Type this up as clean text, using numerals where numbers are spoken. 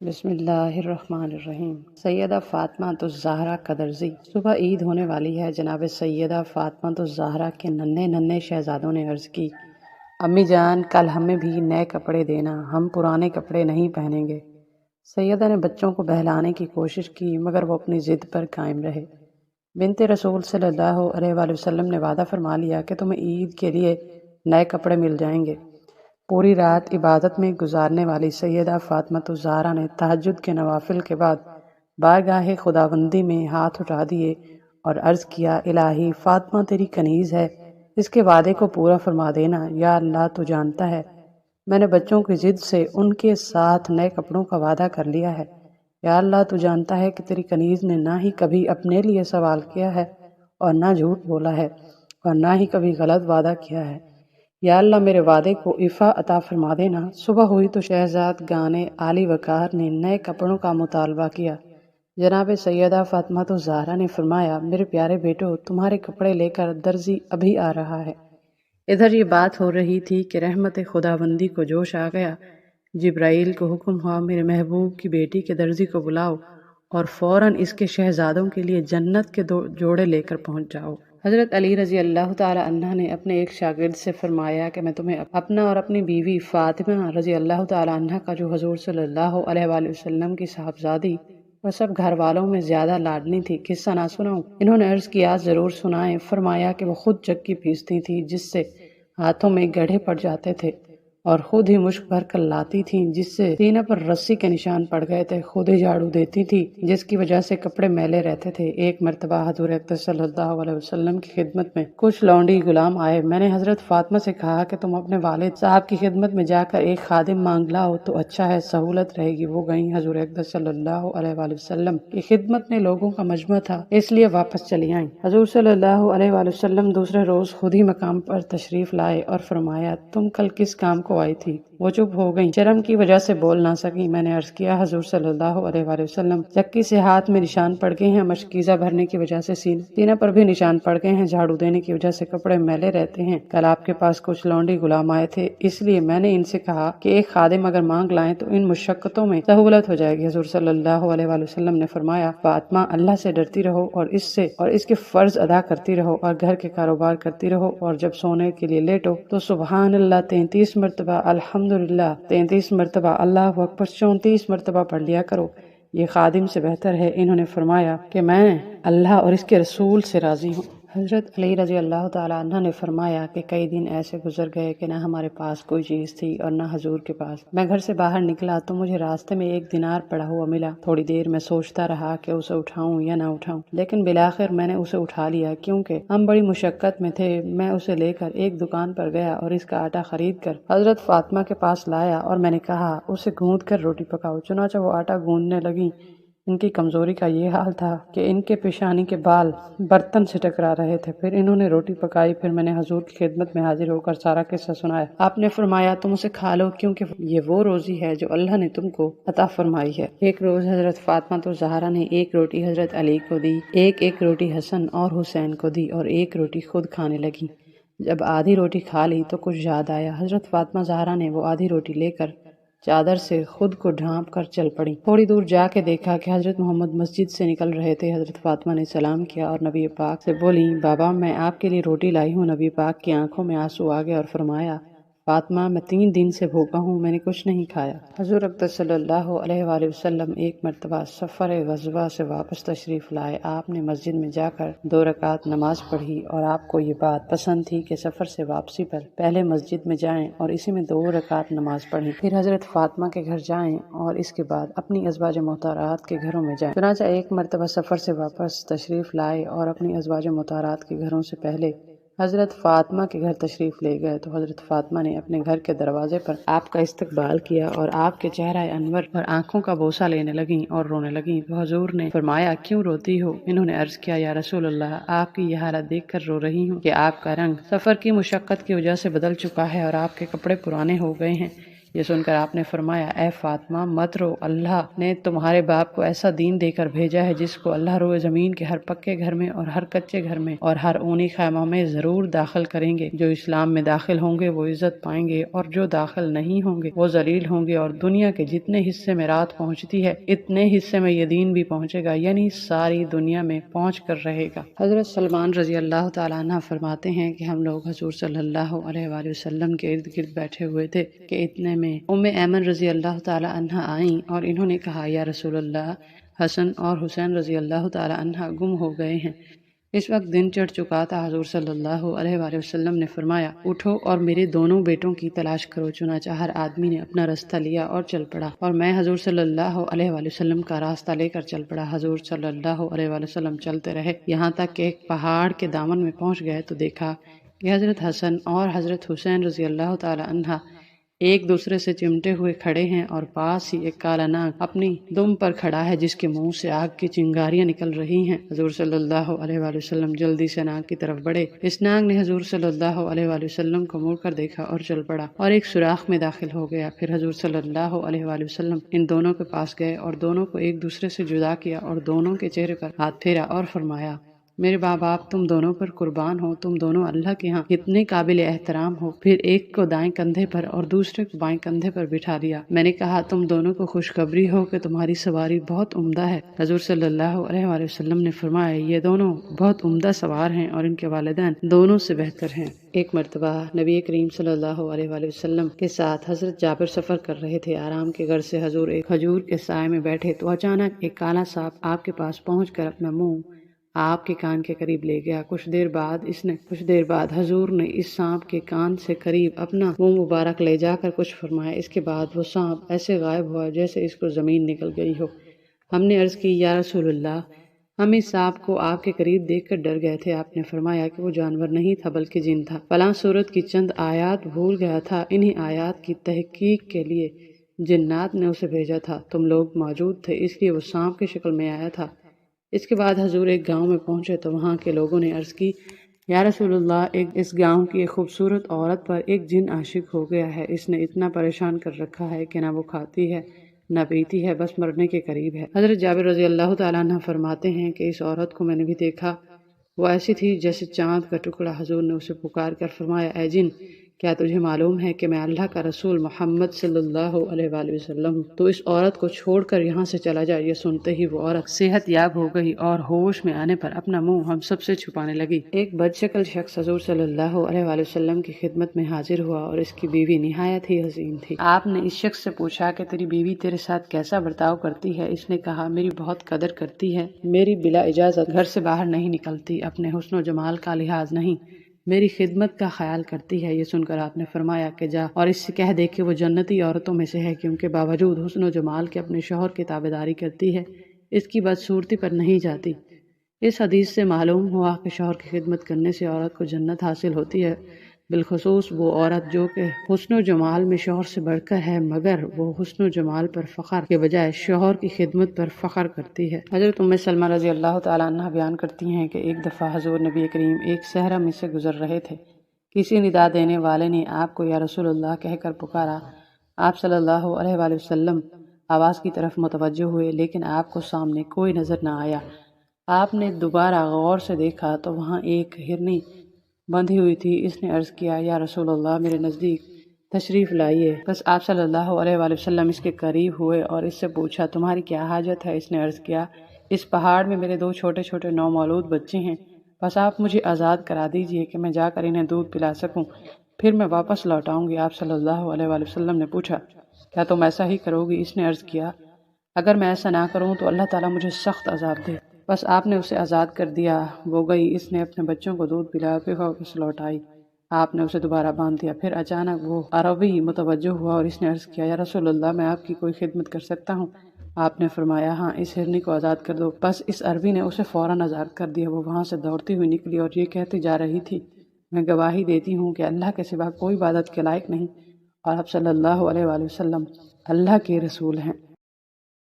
بسم اللہ الرحمن الرحیم۔ سیدہ فاطمہ الزہرا قدرزی۔ صبح عید ہونے والی ہے۔ جناب سیدہ فاطمہ الزہرا کے ننھے ننھے شہزادوں نے عرض کی، امی جان کل ہمیں بھی نئے کپڑے دینا، ہم پرانے کپڑے نہیں پہنیں گے۔ سیدہ نے بچوں کو بہلانے کی کوشش کی مگر وہ اپنی ضد پر قائم رہے۔ بنت رسول صلی اللہ علیہ وآلہ وسلم نے وعدہ فرما لیا کہ تمہیں عید کے لیے نئے کپڑے مل جائیں گے۔ پوری رات عبادت میں گزارنے والی سیدہ فاطمہ الزہرا نے تہجد کے نوافل کے بعد بارگاہ خداوندی میں ہاتھ اٹھا دیے اور عرض کیا، الہی فاطمہ تیری کنیز ہے، اس کے وعدے کو پورا فرما دینا۔ یا اللہ تو جانتا ہے میں نے بچوں کی ضد سے ان کے ساتھ نئے کپڑوں کا وعدہ کر لیا ہے۔ یا اللہ تو جانتا ہے کہ تیری کنیز نے نہ ہی کبھی اپنے لیے سوال کیا ہے اور نہ جھوٹ بولا ہے اور نہ ہی کبھی غلط وعدہ کیا ہے۔ یا اللہ میرے وعدے کو ایفا عطا فرما دینا۔ صبح ہوئی تو شہزاد گانے عالی وقار نے نئے کپڑوں کا مطالبہ کیا۔ جناب سیدہ فاطمہ الزہرا نے فرمایا، میرے پیارے بیٹو تمہارے کپڑے لے کر درزی ابھی آ رہا ہے۔ ادھر یہ بات ہو رہی تھی کہ رحمت خداوندی کو جوش آ گیا۔ جبرائیل کو حکم ہوا، میرے محبوب کی بیٹی کے درزی کو بلاؤ اور فوراً اس کے شہزادوں کے لیے جنت کے 2 جوڑے لے کر پہنچ جاؤ۔ حضرت علی رضی اللہ تعالی عنہ نے اپنے ایک شاگرد سے فرمایا کہ میں تمہیں اپنا اور اپنی بیوی فاطمہ رضی اللہ تعالی عنہ کا جو حضور صلی اللہ علیہ وآلہ وسلم کی صاحبزادی اور سب گھر والوں میں زیادہ لاڈلی تھی قصہ نہ سناؤں؟ انہوں نے عرض کیا، ضرور سنائیں۔ فرمایا کہ وہ خود چکی پیستی تھی جس سے ہاتھوں میں گڑھے پڑ جاتے تھے اور خود ہی مشک بھر کر لاتی تھیں جس سے سینہ پر رسی کے نشان پڑ گئے تھے، خود ہی جھاڑو دیتی تھی جس کی وجہ سے کپڑے میلے رہتے تھے۔ ایک مرتبہ حضور اقدس صلی اللہ علیہ وسلم کی خدمت میں کچھ لونڈی غلام آئے۔ میں نے حضرت فاطمہ سے کہا کہ تم اپنے والد صاحب کی خدمت میں جا کر ایک خادم مانگ لاؤ تو اچھا ہے، سہولت رہے گی۔ وہ گئیں۔ حضور اقدس صلی اللہ علیہ وآلہ وسلم کی خدمت میں لوگوں کا مجمع تھا اس لیے واپس چلی آئیں۔ حضور صلی اللہ علیہ وآلہ وسلم دوسرے روز خود ہی مقام پر تشریف لائے اور فرمایا، تم کل کس کام کو آئی تھی؟ وہ چپ ہو گئیں، شرم کی وجہ سے بول نہ سکی۔ میں نے عرض کیا، حضور صلی اللہ علیہ وآلہ وسلم چکی سے ہاتھ میں نشان پڑ گئے ہیں، مشکیزہ بھرنے کی وجہ سے سینہ پر بھی نشان پڑ گئے ہیں، جھاڑو دینے کی وجہ سے کپڑے میلے رہتے ہیں۔ کل آپ کے پاس کچھ لونڈی غلام آئے تھے اس لیے میں نے ان سے کہا کہ ایک خادم اگر مانگ لائیں تو ان مشقتوں میں سہولت ہو جائے گی۔ حضور صلی اللہ علیہ وآلہ وسلم نے فرمایا، فاطمہ اللہ سے ڈرتی رہو اور اس کے فرض ادا کرتی رہو اور گھر کے کاروبار کرتی رہو، اور جب سونے کے لیے لیٹو تو سبحان اللہ 33 مرتبہ، الحمدللہ 33 مرتبہ، اللہ اکبر 34 مرتبہ پڑھ لیا کرو، یہ خادم سے بہتر ہے۔ انہوں نے فرمایا کہ میں اللہ اور اس کے رسول سے راضی ہوں۔ حضرت علی رضی اللہ تعالی عنہ نے فرمایا کہ کئی دن ایسے گزر گئے کہ نہ ہمارے پاس کوئی چیز تھی اور نہ حضور کے پاس۔ میں گھر سے باہر نکلا تو مجھے راستے میں ایک دینار پڑا ہوا ملا۔ تھوڑی دیر میں سوچتا رہا کہ اسے اٹھاؤں یا نہ اٹھاؤں، لیکن بالآخر میں نے اسے اٹھا لیا کیونکہ ہم بڑی مشقت میں تھے۔ میں اسے لے کر ایک دکان پر گیا اور اس کا آٹا خرید کر حضرت فاطمہ کے پاس لایا اور میں نے کہا، اسے گوندھ کر روٹی پکاؤ۔ چنانچہ وہ آٹا گوندھنے لگیں۔ ان کی کمزوری کا یہ حال تھا کہ ان کے پیشانی کے بال برتن سے ٹکرا رہے تھے۔ پھر انہوں نے روٹی پکائی، پھر میں نے حضور کی خدمت میں حاضر ہو کر سارا قصہ سنایا۔ آپ نے فرمایا، تم اسے کھا لو کیونکہ یہ وہ روزی ہے جو اللہ نے تم کو عطا فرمائی ہے۔ ایک روز حضرت فاطمہ الزہرا نے ایک روٹی حضرت علی کو دی، ایک روٹی حسن اور حسین کو دی اور ایک روٹی خود کھانے لگی۔ جب آدھی روٹی کھا لی تو کچھ یاد آیا۔ حضرت فاطمہ زہرا نے وہ آدھی روٹی لے کر چادر سے خود کو ڈھانپ کر چل پڑی۔ تھوڑی دور جا کے دیکھا کہ حضرت محمد مسجد سے نکل رہے تھے۔ حضرت فاطمہ نے سلام کیا اور نبی پاک سے بولی، بابا میں آپ کے لیے روٹی لائی ہوں۔ نبی پاک کی آنکھوں میں آنسو آ گئے اور فرمایا، فاطمہ میں 3 دن سے بھوکا ہوں، میں نے کچھ نہیں کھایا۔ حضور اقدس صلی اللہ علیہ وآلہ وسلم ایک مرتبہ سفر غزوہ سے واپس تشریف لائے۔ آپ نے مسجد میں جا کر 2 رکعت نماز پڑھی اور آپ کو یہ بات پسند تھی کہ سفر سے واپسی پر پہلے مسجد میں جائیں اور اسی میں 2 رکعت نماز پڑھیں، پھر حضرت فاطمہ کے گھر جائیں اور اس کے بعد اپنی ازواج مطہرات کے گھروں میں جائیں۔ چنانچہ ایک مرتبہ سفر سے واپس تشریف لائے اور اپنی ازواج مطہرات کے گھروں سے پہلے حضرت فاطمہ کے گھر تشریف لے گئے تو حضرت فاطمہ نے اپنے گھر کے دروازے پر آپ کا استقبال کیا اور آپ کے چہرہ انور پر آنکھوں کا بوسہ لینے لگیں اور رونے لگیں۔ تو حضور نے فرمایا، کیوں روتی ہو؟ انہوں نے عرض کیا، یا رسول اللہ آپ کی یہ حالت دیکھ کر رو رہی ہوں کہ آپ کا رنگ سفر کی مشقت کی وجہ سے بدل چکا ہے اور آپ کے کپڑے پرانے ہو گئے ہیں، یہ سن کر آپ نے فرمایا اے فاطمہ مت رو، اللہ نے تمہارے باپ کو ایسا دین دے کر بھیجا ہے جس کو اللہ روئے زمین کے ہر پکے گھر میں اور ہر کچے گھر میں اور ہر اونی خیمہ میں ضرور داخل کریں گے۔ جو اسلام میں داخل ہوں گے وہ عزت پائیں گے اور جو داخل نہیں ہوں گے وہ ذلیل ہوں گے، اور دنیا کے جتنے حصے میں رات پہنچتی ہے اتنے حصے میں یہ دین بھی پہنچے گا، یعنی ساری دنیا میں پہنچ کر رہے گا۔ حضرت سلمان رضی اللہ تعالیٰ عنہ فرماتے ہیں کہ ہم لوگ حضور صلی اللہ علیہ وآلہ وسلم کے ارد گرد بیٹھے ہوئے تھے کہ اتنے میں ام ایمن رضی اللہ تعالیٰ عنہ آئیں اور انہوں نے کہا یا رسول اللہ، حسن اور حسین رضی اللہ تعالیٰ عنہ گم ہو گئے ہیں۔ اس وقت دن چڑھ چکا تھا۔ حضور صلی اللہ علیہ وآلہ وسلم نے فرمایا اٹھو اور میرے دونوں بیٹوں کی تلاش کرو۔ چنانچہ ہر آدمی نے اپنا راستہ لیا اور چل پڑا، اور میں حضور صلی اللہ علیہ وآلہ وسلم کا راستہ لے کر چل پڑا۔ حضور صلی اللہ علیہ وآلہ وسلم چلتے رہے یہاں تک کہ ایک پہاڑ کے دامن میں پہنچ گئے تو دیکھا کہ حضرت حسن اور حضرت حسین رضی اللہ تعالی عنہ ایک دوسرے سے چمٹے ہوئے کھڑے ہیں، اور پاس ہی ایک کالا ناگ اپنی دم پر کھڑا ہے جس کے منہ سے آگ کی چنگاریاں نکل رہی ہیں۔ حضور صلی اللہ علیہ وآلہ وسلم جلدی سے ناگ کی طرف بڑھے۔ اس ناگ نے حضور صلی اللہ علیہ وآلہ وسلم کو مڑ کر دیکھا اور چل پڑا اور ایک سوراخ میں داخل ہو گیا۔ پھر حضور صلی اللہ علیہ وآلہ وسلم ان دونوں کے پاس گئے اور دونوں کو ایک دوسرے سے جدا کیا اور دونوں کے چہرے پر ہاتھ پھیرا اور فرمایا میرے ماں باپ تم دونوں پر قربان ہو، تم دونوں اللہ کے ہاں کتنے قابل احترام ہو۔ پھر ایک کو دائیں کندھے پر اور دوسرے کو بائیں کندھے پر بٹھا دیا۔ میں نے کہا تم دونوں کو خوشخبری ہو کہ تمہاری سواری بہت عمدہ ہے۔ حضور صلی اللہ علیہ وآلہ وسلم نے فرمایا یہ دونوں بہت عمدہ سوار ہیں اور ان کے والدین دونوں سے بہتر ہیں۔ ایک مرتبہ نبی کریم صلی اللہ علیہ وآلہ وسلم کے ساتھ حضرت جابر سفر کر رہے تھے۔ آرام کے گھر سے حضور ایک کھجور کے سائے میں بیٹھے تو اچانک ایک کالا سانپ آپ کے پاس پہنچ کر اپنا منہ آپ کے کان کے قریب لے گیا۔ کچھ دیر بعد حضور نے اس سانپ کے کان سے قریب اپنا منہ مبارک لے جا کر کچھ فرمایا۔ اس کے بعد وہ سانپ ایسے غائب ہوا جیسے اس کو زمین نکل گئی ہو۔ ہم نے عرض کی یا رسول اللہ، ہم اس سانپ کو آپ کے قریب دیکھ کر ڈر گئے تھے۔ آپ نے فرمایا کہ وہ جانور نہیں تھا بلکہ جن تھا۔ فلاں سورت کی چند آیات بھول گیا تھا، انہی آیات کی تحقیق کے لیے جنات نے اسے بھیجا تھا، تم لوگ موجود تھے اس لیے وہ سانپ کی شکل میں آیا تھا۔ اس کے بعد حضور ایک گاؤں میں پہنچے تو وہاں کے لوگوں نے عرض کی یا رسول اللہ، اس گاؤں کی ایک خوبصورت عورت پر ایک جن عاشق ہو گیا ہے، اس نے اتنا پریشان کر رکھا ہے کہ نہ وہ کھاتی ہے نہ پیتی ہے، بس مرنے کے قریب ہے۔ حضرت جابر رضی اللہ تعالیٰ عنہ فرماتے ہیں کہ اس عورت کو میں نے بھی دیکھا، وہ ایسی تھی جیسے چاند کا ٹکڑا۔ حضور نے اسے پکار کر فرمایا اے جن، کیا تجھے معلوم ہے کہ میں اللہ کا رسول محمد صلی اللہ علیہ وآلہ وسلم ہوں؟ تو اس عورت کو چھوڑ کر یہاں سے چلا جائے۔ یہ سنتے ہی وہ عورت صحت یاب ہو گئی اور ہوش میں آنے پر اپنا منہ ہم سب سے چھپانے لگی۔ ایک بد شکل شخص حضور صلی اللہ علیہ وآلہ وسلم کی خدمت میں حاضر ہوا اور اس کی بیوی نہایت ہی حسین تھی۔ آپ نے اس شخص سے پوچھا کہ تیری بیوی تیرے ساتھ کیسا برتاؤ کرتی ہے؟ اس نے کہا میری بہت قدر کرتی ہے، میری بلا اجازت گھر سے باہر نہیں نکلتی، اپنے حسن و جمال کا لحاظ نہیں، میری خدمت کا خیال کرتی ہے۔ یہ سن کر آپ نے فرمایا کہ جا اور اس سے کہہ دے کہ وہ جنتی عورتوں میں سے ہے، کیونکہ باوجود حسن و جمال کے اپنے شوہر کی تابعداری کرتی ہے، اس کی بدصورتی پر نہیں جاتی۔ اس حدیث سے معلوم ہوا کہ شوہر کی خدمت کرنے سے عورت کو جنت حاصل ہوتی ہے، بالخصوص وہ عورت جو کہ حسن و جمال میں شوہر سے بڑھ کر ہے، مگر وہ حسن و جمال پر فخر کے بجائے شوہر کی خدمت پر فخر کرتی ہے۔ حضرت ام سلمہ رضی اللہ تعالیٰ عنہ بیان کرتی ہیں کہ ایک دفعہ حضور نبی کریم ایک صحرا میں سے گزر رہے تھے، کسی ندا دینے والے نے آپ کو یا رسول اللہ کہہ کر پکارا۔ آپ صلی اللہ علیہ وآلہ وسلم آواز کی طرف متوجہ ہوئے لیکن آپ کو سامنے کوئی نظر نہ آیا۔ آپ نے دوبارہ غور سے دیکھا تو وہاں ایک ہرنی بندھی ہوئی تھی۔ اس نے عرض کیا یا رسول اللہ، میرے نزدیک تشریف لائیے۔ بس آپ صلی اللہ علیہ وآلہ وسلم اس کے قریب ہوئے اور اس سے پوچھا تمہاری کیا حاجت ہے؟ اس نے عرض کیا اس پہاڑ میں میرے 2 چھوٹے چھوٹے نومولود بچے ہیں، بس آپ مجھے آزاد کرا دیجئے کہ میں جا کر انہیں دودھ پلا سکوں، پھر میں واپس لوٹ آؤں گی۔ آپ صلی اللہ علیہ وآلہ وسلم نے پوچھا کیا تم ایسا ہی کرو گی؟ اس نے عرض کیا اگر میں ایسا نہ کروں تو اللہ تعالیٰ مجھے سخت عذاب دے۔ بس آپ نے اسے آزاد کر دیا، وہ گئی، اس نے اپنے بچوں کو دودھ پلایا، پھر واپس لوٹ آئی۔ آپ نے اسے دوبارہ باندھ دیا۔ پھر اچانک وہ عربی متوجہ ہوا اور اس نے عرض کیا یا رسول اللہ، میں آپ کی کوئی خدمت کر سکتا ہوں؟ آپ نے فرمایا ہاں، اس ہرنی کو آزاد کر دو۔ بس اس عربی نے اسے فوراً آزاد کر دیا۔ وہ وہاں سے دوڑتی ہوئی نکلی اور یہ کہتی جا رہی تھی میں گواہی دیتی ہوں کہ اللہ کے سوا کوئی عبادت کے لائق نہیں اور آپ صلی اللہ علیہ وآلہ وسلم اللہ کے رسول ہیں۔